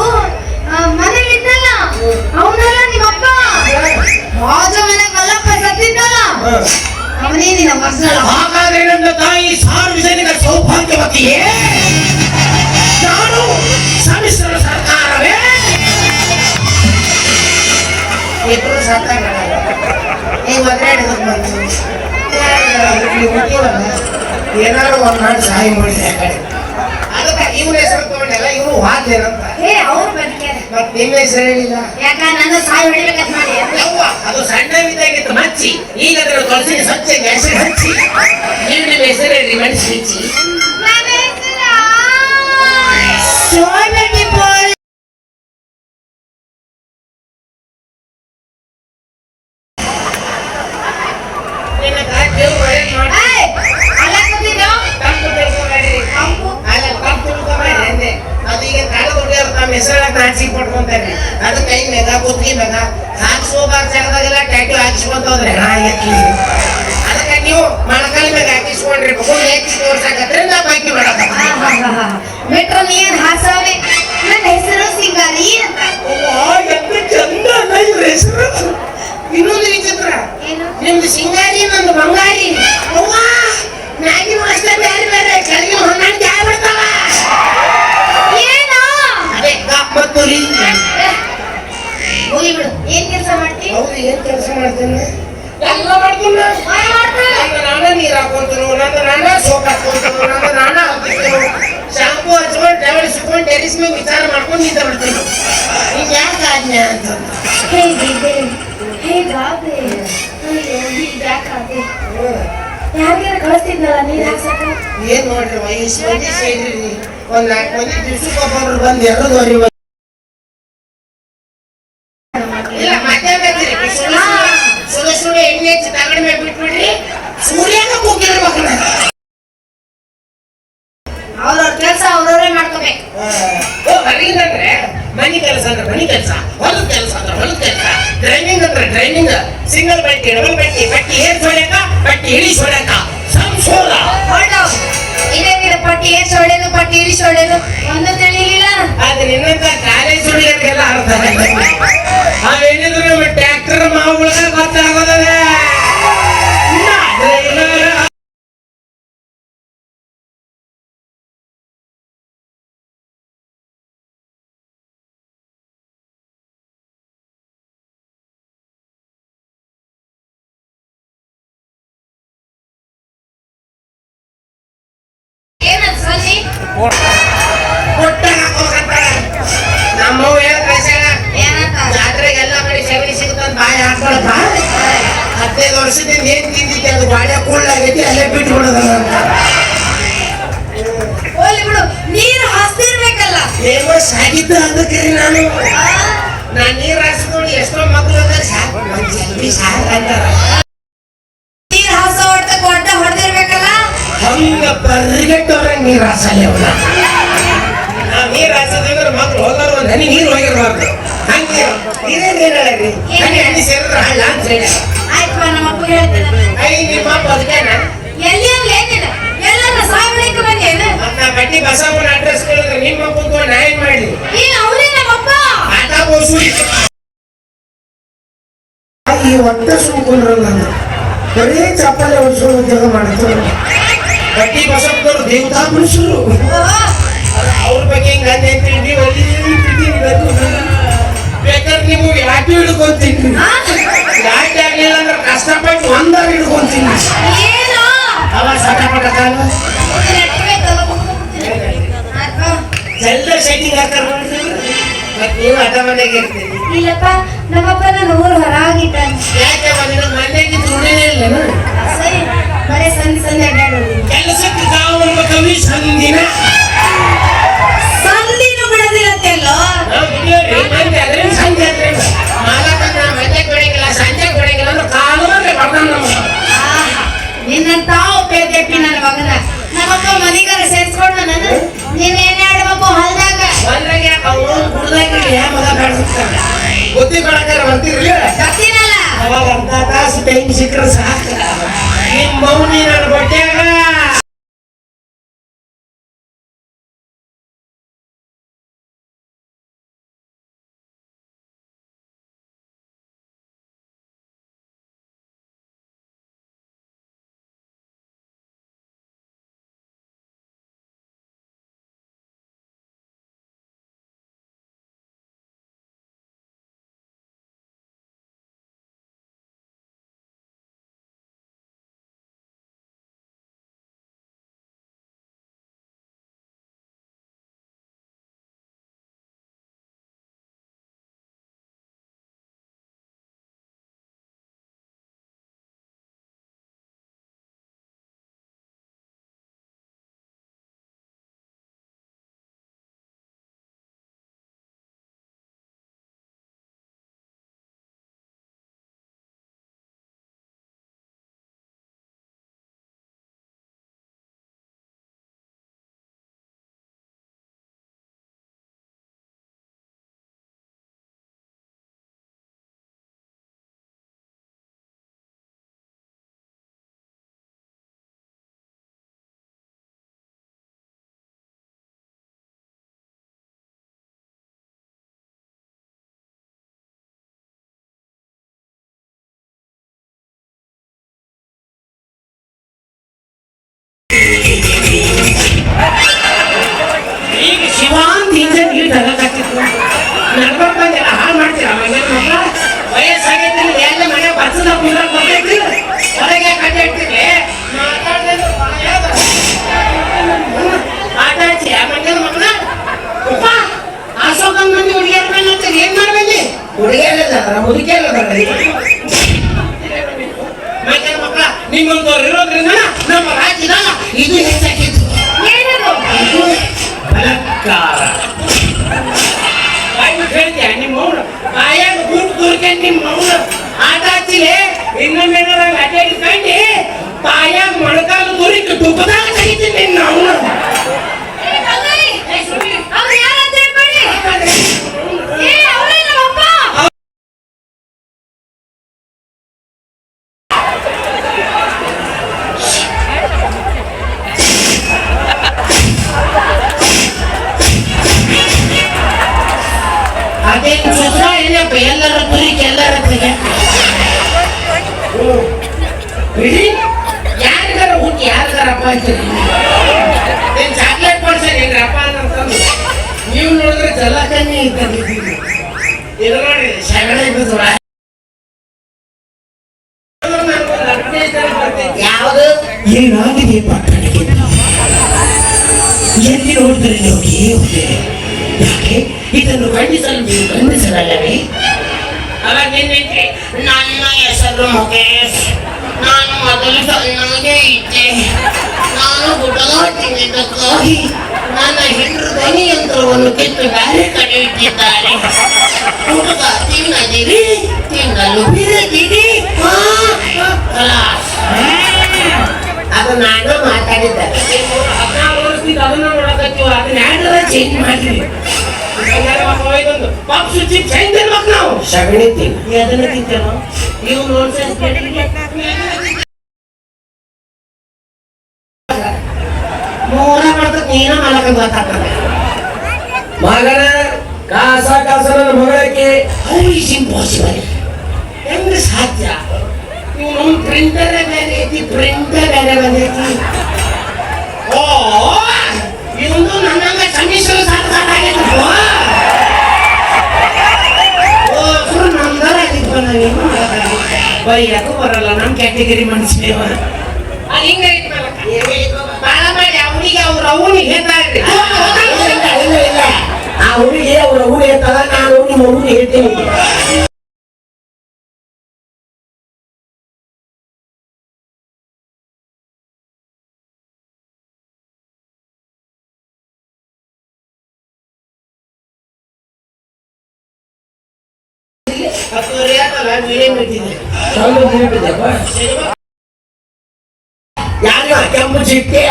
[SPEAKER 3] ಮನೇಲಿದ್ದಲ್ಲ ಅವನಲ್ಲ ನಿಮ್ಮಪ್ಪ ರಾಜ ಮನೆ ಮಲ್ಲಪ್ಪ ಸತ್ತಿದ್ದಲ್ಲ ಅವನೇ ನಿನ್ನ ಮಕ್ಕಳ
[SPEAKER 2] ಹಾಗಾದ್ರೆ ನನ್ನ ತಾಯಿ ಸಾರ್ವಜನಿಕ ಸೌಭಾಗ್ಯವತಿಯೇ ನಾನು ಸಮ್ಮಿಶ್ರ ಸರ್ಕಾರವೇ ಇಬ್ರು ಸರ್ಕಾರ ಈ ಏನಾದ್ರು ಒಂದ್ ಮಾಡಿ ಸಹಾಯ ಮಾಡಿದೆ ಆ ಕಡೆ ಅದಕ್ಕೆ ಇವನ ಹೆಸರು ತಗೊಂಡೆಲ್ಲ ಇವನು ವಾದ್ಯನಂತ
[SPEAKER 3] ಏ ಅವ್ರು ಬದುಕ್ಯಾರ
[SPEAKER 2] ಮತ್ ನಿಮ್ಮ ಹೆಸರು ಹೇಳಿಲ್ಲ
[SPEAKER 3] ಯಾಕ ನನ್ನ ಸಾಯಿ ಹೊಡಿಬೇಕಂತ ಮಾಡಿ
[SPEAKER 2] ಯವ್ವ ಅದು ಸಣ್ಣವಿದ್ದಾಗಿತ್ತು ಮಚ್ಚಿ ಈಗ ಅದರ ತೊಳಸಿ ಸ್ವಚ್ಛ ಹೆಸರು ಹಚ್ಚಿ ನೀವು ನಿಮ್ಮ ಹೆಸರು ಹೇಳಿ ಮನಸ್ಸು ಹಚ್ಚಿ
[SPEAKER 3] ನನ್ನ ಹೆಸರ
[SPEAKER 2] ಸೋನಗಿ ಬಾಯ್ ನಿನ್ನ ಕಾಕೆ ಒಳ್ಳೆ ಮಾಡಿ
[SPEAKER 3] ಏಯ್ ಅಲ್ಲ ಕೂತಿದ್ದ
[SPEAKER 2] ತಪ್ಪು ತಿಳ್ಕೊಬೇಡ್ರಿ ಅಲ್ಲ ತಪ್ಪು ತಿಳ್ಕೊಬೇಡ್ರಿ ಅಂದೆ ಅದೀಗ ಕಾಲದ ಹುಡುಗಿಯರು ತಮ್ಮ ಹೆಸರಾಗ ನಾಚಿಕೆ ಪಡ್ಕೊಂತಾರೆ ಅದು ಕೈ ಮೇಗ ಕುತ್ತಿಗೆ ಮೇಗ ಹಾಕ್ಸೋಬಾರ ಜಾಗದಾಗೆಲ್ಲ ಟ್ಯಾಟೂ ಹಾಕಿಸ್ಕೊಂತ ಹೋದ್ರೆ ಹೆಣ ಎತ್ಲಿ ನೀವು ಮೊಣಕಾಲ ಮೇಲೆ ಹಾಕಿಸ್ಕೊಂಡಿರ್ಬೇಕು ಏಕಿ ತೋರ್ಸಕತ್ರೆ ನಾ ಬೈಕಿ ಮಾಡಕ
[SPEAKER 3] ಬಿಟ್ರ ನೀನ್ ಹಾಸವೆ ನನ್ನ ಹೆಸರು ಸಿಂಗಾರಿ ಅಂತ
[SPEAKER 2] ఎంత ಚಂದ ಅಲ್ಲ ಇವ್ರ ಹೆಸರು ಇನ್ನೊಂದು ವಿಚಿತ್ರ
[SPEAKER 3] ಏನು
[SPEAKER 2] ನಿಮ್ದು ಸಿಂಗಾರಿ ನಂದು ಬಂಗಾರಿ ಅವ್ವ ಮ್ಯಾಗಿ ಮಾಸ್ಟರ್ ಬೇರೆ ಬೇರೆ ಕೆಳಗೆ ಹೊಂದಾಣಿಕೆ ಆಗ್ಬಿಡ್ತಾವ
[SPEAKER 3] ಏನೋ
[SPEAKER 2] ಅದೇ ಮತ್ತು ರೀ
[SPEAKER 3] ಹೋಗಿ ಬಿಡು ಏನ್ ಕೆಲಸ ಮಾಡ್ತಿ
[SPEAKER 2] ಹೌದು ಏನ್ ಕೆಲಸ ಮಾಡ್ತೀನಿ ಎಲ್ಲ ಮಾಡ್ತೀನಿ ನಾನ ನೀರ್ ಹಾಕೊಂತನು ನಂದು ನಾನ ಸೋಪ್ ಹಾಕೊಂತನು ನಂದು ನಾನ ಹಾಕಿಸ್ತೇನೆ ಶಾಂಪು ಹಚ್ಕೊಂಡು ಟವಲ್ ಸುತ್ಕೊಂಡು ಟೆರಿಸ್ ಮೇಲೆ ವಿಚಾರ ಮಾಡ್ಕೊಂಡು ನಿಂತ ಬಿಡ್ತೀನಿ ಈಗ ಯಾಕೆ ಆಜ್ಞೆ ಅಂತ
[SPEAKER 3] ಹೇಗಿದೆ ಹೇಗಾದೆ ಅಯ್ಯೋ ಹೀಗ್ಯಾಕಾದೆ ಯಾರಿಗಾರ ಕಳಿಸ್ತಿದ್ನಲ್ಲ ನೀರ್ ಹಾಕ್ಸಕ
[SPEAKER 2] ಏನ್ ನೋಡ್ರಿ ವಯಸ್ಸು ಮಂದಿ ಸೇರಿ ಒಂದ್ 4 ಮಂದಿ ದಿವ್ಸಕ್ಕೊಬ್ಬರು ಬಂದು 2 ಇಲ್ಲ ಮಾತಾಡ್ಬೇಕ್ರಿ ಸುಳ್ಳು ಎಣ್ಣೆ ಹಚ್ಚಿ ತಗಡ ಮೇಲೆ ಬಿಟ್ಬಿಡ್ರಿ ಸೂರ್ಯನ ಕೂಗಿರ್ಬೇಕಲ್ಲ
[SPEAKER 3] ಅವ್ರವ್ರ ಕೆಲಸ ಅವ್ರವ್ರೇ ಮಾಡ್ಕೋಬೇಕು
[SPEAKER 2] ಹೊರಗಿಂದ್ರೆ ಮನಿ ಕೆಲಸ ಅಂದ್ರೆ ಮನಿ ಕೆಲಸ ಹೊಲದ ಕೆಲಸ ಅಂದ್ರೆ ಹೊಲದ ಕೆಲಸ ಡ್ರೈವಿಂಗ್ ಅಂದ್ರೆ ಡ್ರೈವಿಂಗ್ ಸಿಂಗಲ್ ಬಟ್ಟಿ ಡಬಲ್ ಬಟ್ಟಿ ಬಟ್ಟಿ ಏರ್ ಹೊಡ್ಯಾಕ ಬಟ್ಟಿ ಇಳಿಸ್ ಹೊಡ್ಯಾಕ ಸಂಸೋಲ
[SPEAKER 3] ಹೊರಡವ್ ಇದೇನಿದೆ ಪಟ್ಟಿ ಏರ್ಸ್ ಹೊಡೆದು ಪಟ್ಟಿ ಇಳಿಸ್ ಹೊಡೆದು ಒಂದು ತಿಳಿಲಿಲ್ಲ
[SPEAKER 2] ಆದ್ರೆ ನಿನ್ನಂತ ಕಾಲೇಜ್ ಹುಡುಗರಿಗೆಲ್ಲ ಅರ್ಥ ಅವೇನಿದ್ರು ನಮ್ಮ ಟ್ರ್ಯಾಕ್ಟರ್ ಮಾವುಗಳಿಗೆ ಗೊತ್ತಾಗೋದಲ್ಲ
[SPEAKER 3] ಏನದು ಸನ್ನಿ
[SPEAKER 2] ಕೊಟ್ಟ ಹಾಕೋಕಂತಾಳ ನಮ್ಮವ್ವ ಏನ್ ಕಳ್ಸ್ಯಾಳ
[SPEAKER 3] ಏನಂತ
[SPEAKER 2] ಜಾತ್ರೆಗೆ ಎಲ್ಲ ಕಡೆ ಸಗಣಿ ಸಿಗುತ್ತಂತ ಬಾಯಿ ಹಾಕೊಳಪ್ಪ 15 ವರ್ಷದಿಂದ ಏನ್ ತಿಂದಿದ್ದೆ ಅದು ಬಾಳೆ ಕೂಳಾಗೈತಿ ಅಲ್ಲೇ ಬಿಟ್ಟು ಬಿಡೋದಲ್ಲ
[SPEAKER 3] ಹೋಗ್ಲಿ ಬಿಡು ನೀರು ಹಾಸ್ತಿರ್ಬೇಕಲ್ಲ
[SPEAKER 2] ಏನೋ ಸಾಗಿದ್ದ ಅದಕ್ಕೆ ನಾನು ನೀರ್ ಹಾಸ್ಕೊಂಡು ಎಷ್ಟೋ ಮಕ್ಕಳು ಸಾಕು ಜಲ್ದಿ ಸಾಕು ಅಂತಾರ
[SPEAKER 3] ನೀರು ಹಾಸ ಹೊಡ್ತಕ್ಕ ಹೊಡೆದಿರ್ಬೇಕಲ್ಲ
[SPEAKER 2] ಹಂಗ ಬರ್ಗೆಟ್ಟವ್ರ ನೀರ್ ಹಾಸಲ್ಲ ಅವ್ನ ನಾವ್ ನೀರ್ ಹಾಸೋದಂದ್ರೆ ಮಕ್ಳು ಹೋಗೋರು ಒಂದ್ ಹನಿ ನೀರ್ ಹೋಗಿರ್ಬಾರ್ದು ಹಂಗೆ ಇದೇನ್ ಹೇಳಿ ಹನಿ ಹನಿ ಸೇರಿದ್ರೆ ಹಳ್ಳ ಅಂತ ಹೇಳಿ
[SPEAKER 3] ಆಯ್ತು ನಮ್ಮ ಅಪ್ಪ ಹೇಳ್ತೇನೆ
[SPEAKER 2] ಐ ನಿಮ್ಮ ಅಪ್ಪ ಅದಕ್ಕೇನ
[SPEAKER 3] ಎಲ್ಲಿ ಏನಿಲ್ಲ ಎಲ್ಲ ಸಾಯ್ಬಳಿಕ ಬಂದೇನು
[SPEAKER 2] ಮತ್ತ ನಾ ಬಟ್ಟಿ ಬಸವನ ಅಡ್ರೆಸ್ ಕೇಳಿದ್ರೆ ನಿಮ್ಮ ಅಪ್ಪಂದು ನಾ ಏನ್ ಮಾಡ್ಲಿ
[SPEAKER 3] ಈ ಅವನೇ ನಮ್ಮಪ್ಪ
[SPEAKER 2] ಆಟ ಬೋಸು ಈ ಒಟ್ಟ ಸುಮ್ಕೊಂಡ್ರಲ್ಲ ನಾನು ಬರೀ ಚಪ್ಪಲೆ ಹೊಡ್ಸೋದು ಉದ್ಯೋಗ ಮಾಡ್ತಾರೆ ಬಟ್ಟಿ ಬಸಪ್ಪನವರು ದೇವತಾ ಮನುಷ್ಯರು ಅವ್ರ ಬಗ್ಗೆ ಹಿಂಗ ಬೇಕಾದ್ರೆ ನೀವು ಯಾಕೆ ಹಿಡ್ಕೊಂತೀನಿ ಯಾಕೆ ಆಗ್ಲಿಲ್ಲ ಅಂದ್ರೆ ಕಷ್ಟಪಟ್ಟು ಒಂದಾರ ಹಿಡ್ಕೊಂತೀನಿ
[SPEAKER 3] ಏನು
[SPEAKER 2] ಅವ ಸಟಪಟ ಕಾಲ ಎಲ್ಲ ಸೆಟ್ಟಿಂಗ್ ಹಾಕಾರ ಮತ್ತೆ ನೀವು ಅದ ಮನೆಗೆ ಇರ್ತೀರಿ
[SPEAKER 3] ಇಲ್ಲಪ್ಪ ನಮ್ಮಪ್ಪ ನನ್ನ ಊರು ಹೊರಾಗಿದ್ದಾನೆ
[SPEAKER 2] ಯಾಕೆ ನಿನ್ನ ಮನೆಗೆ ದುಡಿನೇ ಇಲ್ಲ
[SPEAKER 3] ಸರಿ ಬರೀ ಸಂಧಿ ಅಡ್ಡಾಡೋದು
[SPEAKER 2] ಕೆಲಸಕ್ಕೆ ಕಾವು ಕವಿ ಸಂದಿನ
[SPEAKER 3] ಸಂಧಿನೂ ಬಿಡೋದಿಲ್ಲತ್ತೆಲ್ಲೋ
[SPEAKER 2] ಸಂಜೆ ಮಾಲಕನ ಮನೆ ಕೊಡಂಗಿಲ್ಲ ಸಂಜೆ ಕೊಡಂಗಿಲ್ಲ ಅಂದ್ರೆ ಕಾಲು ಬರ್ತಾನ ನಮ್ಗೆ
[SPEAKER 3] ನಿನ್ನಂತ ಉಪಯೋಗಪಿ ನನ್ನ ಮಗನ ನಮ್ಮಪ್ಪ ಮನಿಗಾರ ಸೇರ್ಸ್ಕೊಂಡು ನಾನು ನೀನೇನ್ ಆಡ್ಬೇಕು ಹೊಲ್ದಾಗ
[SPEAKER 2] ಹೊಲ್ದಾಗ ಅವ್ರು ಕುಡ್ದಾಗ ಮಗ ಕಾಣಿಸ್ತಾನೆ ಬುದ್ಧಿ ಕೊಡಕ್ಕಾರ ಬರ್ತಿರ್ಲಿ
[SPEAKER 3] ಬರ್ತೀನಲ್ಲ
[SPEAKER 2] ಅವಾಗ ಅರ್ಧ ತಾಸು ಟೈಮ್ ಸಿಕ್ಕರೆ ಸಾಕು ನಿಮ್ಮ ಮೌನಿ ನನ್ನ ಬಟ್ಟೆಯಾಗ ನಡ್ಕೊಂಡ್ ಬಂದಿಲ್ಲ ಹಾಳು ಮಾಡ್ತೀರ ಮನೆ ಮಕ್ಕಳ ವಯಸ್ಸಾಗೈತಿ ಎಲ್ಲ ಮನೆ ಬಚ್ಚದ ಕುಂದ್ರಾಗ ಬರ್ತೈತಿ ಹೊರಗೆ ಕಟ್ಟಿರ್ತೀವಿ ಆಟಾಡ್ತಿ ಆ ಮನೆ ಮಕ್ಕಳ ಅಶೋಕನ್ ಮಂದಿ ಹುಡುಗಿಯರ ಮೇಲೆ ಅಂತೀರಿ ಏನ್ ಮಾಡ್ಬೇಡಿ ಹುಡುಗಿಯಲ್ಲ ಮುದುಕಿಯಲ್ಲ ಮನೆ ಮಕ್ಕಳ ನಿಮ್ಮಂತವ್ರು ಇರೋದ್ರಿಂದ ನಮ್ಮ ರಾಜ್ಯದಾಗ ಇದು ಹೆಚ್ಚಾಗಿತ್ತು ಬಲಾತ್ಕಾರ ಹೇಳ್ತೀಯ ನಿಮ್ಮ ಮೌನ ಬಾಯಾಗ ಗುಂಡು ತುರ್ಕೊಂಡು ನಿಮ್ಮ ಮೌನ ಆಟ ಹಚ್ಚಿಲೆ ಇನ್ನೊಮ್ಮೆ ಅಡ್ಡ ಹಿಡ್ಕೊಂಡು ಬಾಯಾಗ ಮೊಳಕಾಲು ತುರಿಕ ತುಪ್ಪದಾಗ ತೆಗಿತೀನಿ ನಿನ್ನ ಅವನು ಅದೇನು ಸುಸ್ರ ಏನಪ್ಪ ಎಲ್ಲರ ತುರಿಕೆ ಎಲ್ಲರ ಕೈಗೆ ಬಿಡಿ ಯಾರಿಗಾರ ಹುಟ್ಟಿ ಯಾರಿಗಾರ ಅಪ್ಪ ಅಂತೀರಿ ನೀನು ಚಾಕ್ಲೇಟ್ ಕೊಡ್ಸೇನೆ ನಿನ್ನ ಅಪ್ಪ ಅಂತಂದು ನೀವು ನೋಡಿದ್ರೆ ಜಲಕನ್ನಿ ಇದ್ದಂಗಿದ್ದೀರಿ ಇದು ನೋಡಿ ಶಗಡೆ ಬಿದ್ದು ಯಾವುದು ಏನಾಗಿದೆ ಪಟ್ಟಣಕ್ಕೆ ಎಲ್ಲಿ ನೋಡಿದ್ರೆ ಹೋಗಿ ಯಾಕೆ ಇದನ್ನು ಖಂಡಿಸಲಲ್ಲವೇ ಅವಾಗ ಏನೈತೆ ನನ್ನ ಹೆಸರು ಮುಖೇಶ್ ನಾನು ಮೊದಲು ಸಣ್ಣಗೆ ಇದ್ದೆ ನಾನು ಗುಡ್ಡಗಾಟಿದ್ದಕ್ಕಾಗಿ ನನ್ನ ಹೆಂಡರು ಧ್ವನಿ ಯಂತ್ರವನ್ನು ಕಿತ್ತು ಬೇರೆ ಕಡೆ ಇಟ್ಟಿದ್ದಾರೆ ಹುಡುಗ ತಿನ್ನದಿರಿ ತಿನ್ನಲು ಬಿರದಿರಿ ಅದು ನಾನು ಮಾತಾಡಿದ್ದೆ 16 ವರ್ಷದಿಂದ ಅದನ್ನ ನೋಡಕತ್ತೀವ ಅದನ್ನ ಯಾರ ಚೇಂಜ್ ಮಾಡ್ರಿ ಪಕ್ಷಿ ಚಿಪ್ ಚೇಂಜ್ ಇರ್ಬೇಕು ನಾವು ಸಗಣಿ ತಿಂದು ಅದನ್ನ ತಿಂತೇವ ನೀವು ನೋಡ್ಸೇಸ್ ಮೂರ ಮಾಡ್ತಕ್ಕ ನೀನ ಮಲಕ ಗೊತ್ತಾಗ್ತದೆ ಮಗನ ಕಾಸ ನನ್ನ ಮಗಳಕ್ಕೆ ಈಸ್ ಇಂಪಾಸಿಬಲ್ ಹೆಂಗ ಸಾಧ್ಯ ನೀವು ನಮ್ಮ ಪ್ರಿಂಟರ್ ಬೇರೆ ಐತಿ ಪ್ರಿಂಟರ್ ಬೇರೆ ಬಂದೈತಿ ಓ ಇವನು ನನ್ನಂಗ ಸಮ್ಮಿಶ್ರ ಸಾಧ್ಯ ಆಗೈತಪ್ಪ ಓ ಸುರು ನಮ್ದಾರ ಆಗಿಪ್ಪ ನಾವೇನು ಬೈಯಕ್ಕೂ ಬರಲ್ಲ ನಮ್ಮ ಕ್ಯಾಟಗರಿ ಮನುಷ್ಯವ ಅದು ಹಿಂಗೈತಿ ಬಾಳ ಮಾಡಿ ಅವನಿಗೆ ಅವನಿಗೆ ಹೇಳ್ತಾರ್ರಿ ಇಲ್ಲ ಆ ಹುಡುಗಿ ಅವ್ರ ಅವ್ನು ಹೇಳ್ತಾರ ನಾನು ನಿಮ್ಮ ಅವ್ನು ಹೇಳ್ತೀನಿ ಯಾರು ಕೆಂಪು ಚಿಟ್ಟೆ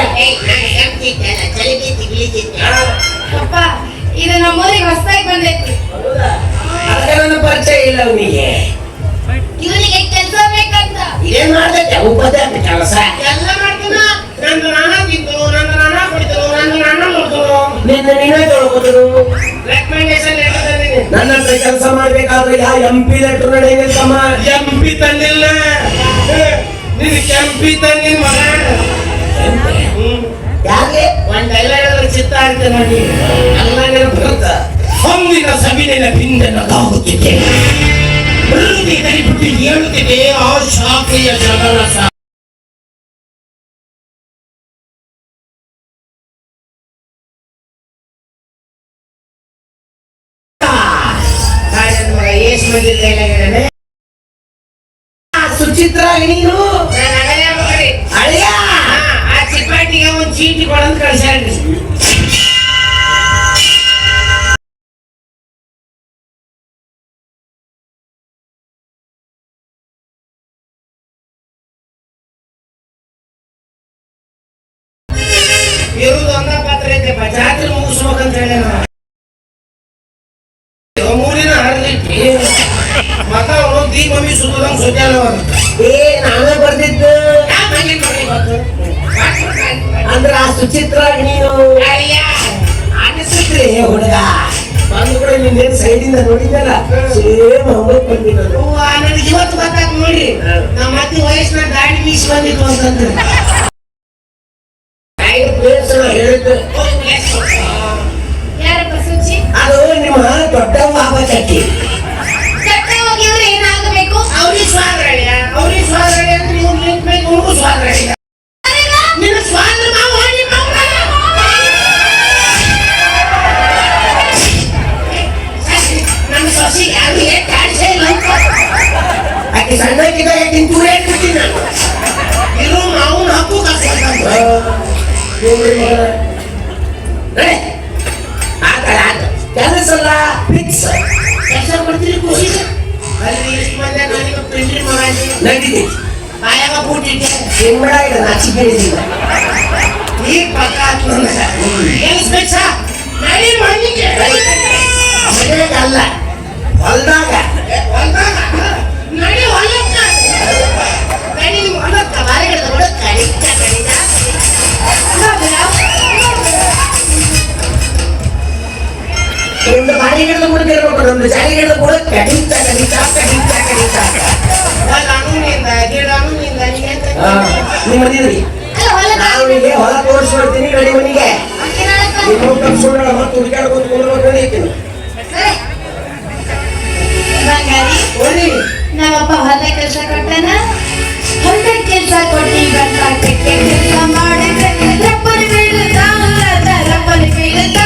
[SPEAKER 3] ಅಪ್ಪ ಇದು ನಮ್ಮೂರಿಗೆ ಹೊಸದಾಗಿ ಬಂದೈತಿ
[SPEAKER 2] ಅದಕ್ಕೆ ನನ್ನ ಪರಿಚಯ ಇಲ್ಲ ಅವನಿಗೆ
[SPEAKER 3] ಇವನಿಗೆ ಕೆಲಸ ಬೇಕಂತ
[SPEAKER 2] ಏನ್ ಮಾಡ್ತೈತೆ ಉಪದೇ ಕೆಲಸ
[SPEAKER 3] ಎಲ್ಲ ಮಾಡ್ತೀನ
[SPEAKER 2] ನಂದು ನಾನಾ ತಿಂತನು ನಂದು ನಾನಾ ಕುಡಿತನು ನಂದು ನಾನಾ ನೋಡ್ತನು ನಿನ್ನ ನೀನೇ ತೊಳ್ಕೊತನು ರೆಕಮೆಂಡೇಶನ್ ಲೆಟರ್ ನನ್ನ ಹತ್ರ ಕೆಲಸ ಮಾಡ್ಬೇಕಾದ್ರೆ ಯಾವ MP ಲೆಟರ್ ನಡೆಯಲಿಲ್ಲಮ್ಮ MP ತಂದಿಲ್ಲ ನೀನು ಕೆಂಪಿ ತಂದಿನ ಮಗ ಯಾಕೆ ಒಂದ್ ಡೈಲಾಗ್ ಚಿತ್ತ ಅಂತ ನೋಡಿ ಎಲ್ಲ ನೆನಪಿರುತ್ತ ಹೊಂದಿನ ಸವಿಲಿನ ಭಿನ್ನನದಾಗುತ್ತಿದೆ ಮೃದಿ ಕರಿಬಿಟ್ಟು ಹೇಳುತ್ತಿದೆ ಆ ಶಾಖೆಯ ಜಗರಸ ಸುಚಿತ್ರ ನೀನು ಅಳಿಯ ಆ ಚಿಪ್ಪಾಟಿಗೆ ಒಂದು ಚೀಟಿ ಕೊಡಂತ ಕಳ್ಸ್ಯಾಡ್ರಿ ಇರುವುದು ಒಂದ ಪಾತ್ರ ಐತೆಪ್ಪ ಜಾತ್ರೆ ಮುಗಿಸ್ಬೇಕಂತ ಹೇಳಿ ಮೂರಿನ ಹರಿದಿಟ್ಟಿ ಮಗ ಅವನು ದೀಪ ಮಮ್ಮಿ ಸುತ್ತದಂಗ ಸೊಜ್ಜಾನ ನಾನೇ ಬರ್ದಿದ್ದು ಅಂದ್ರ ಆ ಸುಚಿತ್ರ ನೀನು ಅನಿಸಿದ್ರಿ ಹುಡುಗ ಬಂದು ಕೂಡ ನಿಂದೇನು ಸೈಡಿಂದ ನೋಡಿದ್ದಲ್ಲ ಸೇಮ್ ಹಂಗ ಬಂದಿ ನನಗೆ ಇವತ್ತು ಗೊತ್ತಾಗ ನೋಡಿ ನಮ್ಮ ಮತ್ತೆ ವಯಸ್ಸಿನ ಗಾಡಿ ಮೀಸ್ ಬಂದಿತ್ತು ಅಂತಂದ್ರೆ ಹೇಳಿದ್ದು
[SPEAKER 3] ಯಾರಪ್ಪ ಸುಚಿ
[SPEAKER 2] ಅದು ನಿಮ್ಮ ದೊಡ್ಡವ್ವ ಸಣ್ಣಕ್ಕಿದ್ದಾಗ ತಿಂತೂರೇ ಇಟ್ಬಿಡ್ತೀನಿ ನಾನು ಇರು ಮಾವನ ಹಕ್ಕು ಕೆಲಸ ಅಲ್ಲ ಫಿಕ್ಸ್ ಕೆಲಸ ಮಾಡ್ತೀರಿ ಖುಷಿ ಅಲ್ಲಿ ಇಷ್ಟು ಮಂದಿ ನನಗೆ ಪ್ರಿಂಟಿಂಗ್ ಮಾಡಿ ನಡೀತಿ ಕಾಯಾಗ ಬೂಟಿಟ್ಟೆ ಸಿಂಬಳ ಇಲ್ಲ ನಾಚಿ ಕೇಳಿದಿಲ್ಲ ಈಗ ಪಕ್ಕ ಏನಿಸ್ಬೇಕು ಸಾ ನಡಿ ಮಣ್ಣಿಗೆ ಮನೆಯಾಗ ಅಲ್ಲ ಹೊಲ್ದಾಗ ನಡಿ ಹೊಲಕ್ಕ ನಡಿ ಹೊಲಕ್ಕ ಬಾರಿಗಿಡದ ಕೂಡ ಕಡಿತ ಕಡಿತ ಒಂದು ಬಾರಿಗಿಡದ ಕೂಡ ಇರ್ಬೇಕು ನಮ್ದು ಜಾರಿಗಿಡದ ಕೂಡ ಕಡಿತ ಕಡಿತ ಕಡಿತ ಕಡಿತ ನಿಮ್ಮ ಮನೆಯಲ್ಲಿ ನಾನು ಇಲ್ಲಿ ಹೊಲ ತೋರಿಸ್ಕೊಡ್ತೀನಿ ನಡಿ ಮನೆಗೆ ನಿಮ್ಮ ಕರ್ಸೋಣ ಮತ್ತೆ ಹುಡುಕಾಡ್ಕೊಂಡು ಕೊಡ್ಬೇಕು
[SPEAKER 3] ನಮ್ಮಪ್ಪ ಹೊಲ ಕೆಲಸ ಕೊಟ್ಟನ ಹೊಲ ಕೆಲಸ ಕೊಟ್ಟಿ ಬಂದ ಕೆಲಸ ಮಾಡಿದ್ರೆ ರಪ್ಪಲಿ ಬೀಳುತ್ತ ರಪ್ಪಲಿ ಬೀಳುತ್ತ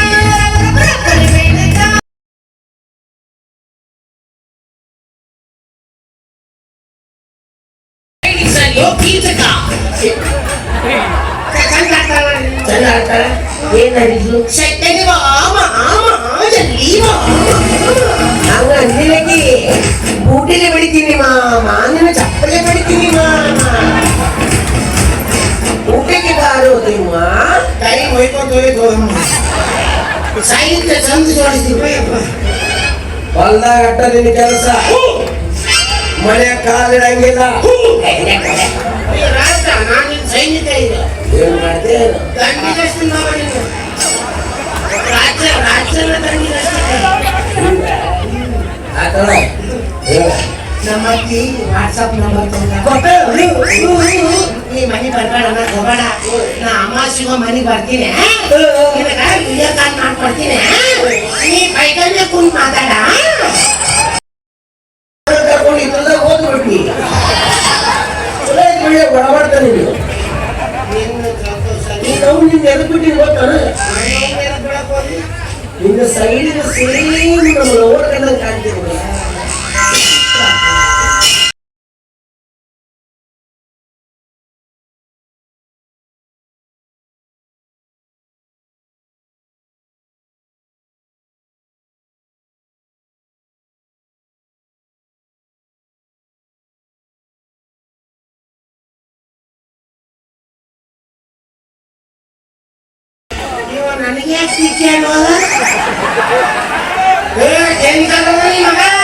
[SPEAKER 3] ರಪ್ಪಲಿ ಬೀಳುತ್ತ
[SPEAKER 2] ಏನಾಡಿದ್ಲು ಹಂಗ ಅಂದಿಲಕ್ಕೆ ಬೂಟಿಲೆ ಬೆಳಿತೀನಿ ಮಾನಿನ ಚಪ್ಪಲೆ ಬೆಳಿತೀನಿ ಊಟಕ್ಕೆ ಬಾರೋದಿಮ್ಮ ಕೈ ಹೊಯ್ಕೊಂಡು ಸಾಹಿತ್ಯ ಚಂದ ಜೋಡಿಸ್ತೀವಿ ಹೊಲ್ದಾಗ ಅಟ್ಟದಿನ ಕೆಲಸ ಮನೆ ಕಾಲಿಡಂಗಿಲ್ಲ ನಾನು ಸೈನಿಕ ಇದೆ ಏನ್ ಮಾಡ್ತೇನು ದಂಡಿದಷ್ಟು ರಾಜ್ಯ ರಾಜ್ಯದ ದಂಡಿದಷ್ಟು ನಮ್ಮ ವಾಟ್ಸಪ್ ನಂಬರ್ ನೀ ಮನೆ ಬರ್ಬೇಡ ಹೋಗಬೇಡ ನಾ ಅಮಾಸಿಗೋ ಮನೆ ಬರ್ತೀನಿ ವಿಡಿಯೋ ಕಾಲ್ ಮಾಡ್ಕೊಡ್ತೀನಿ ನೀ ಕೈಕಲ್ಲೇ ಕುಂತ್ ಮಾತಾಡ ಕರ್ಕೊಂಡು ಇದ್ರದಾಗ ಓದ್ಬಿಡ್ತೀನಿ ಬಡಬಡ್ತಾನೆ ನೀವು ನಾವು ನಿಮ್ಗೆ ಎದಕ್ ಬಿಟ್ಟಿನಿ ಗೊತ್ತಾನ ನಿನ್ನ ಸೈಡಿನ ಸೇಮ್ ನಮ್ಮ ಲೋವರ್ ಕಣ್ಣಂಗೆ ಕಾಣ್ತೀನಿ ನನಗೆ ಯಾಕೆ ಕೇಳೋದ ಏನ್ ಮಗ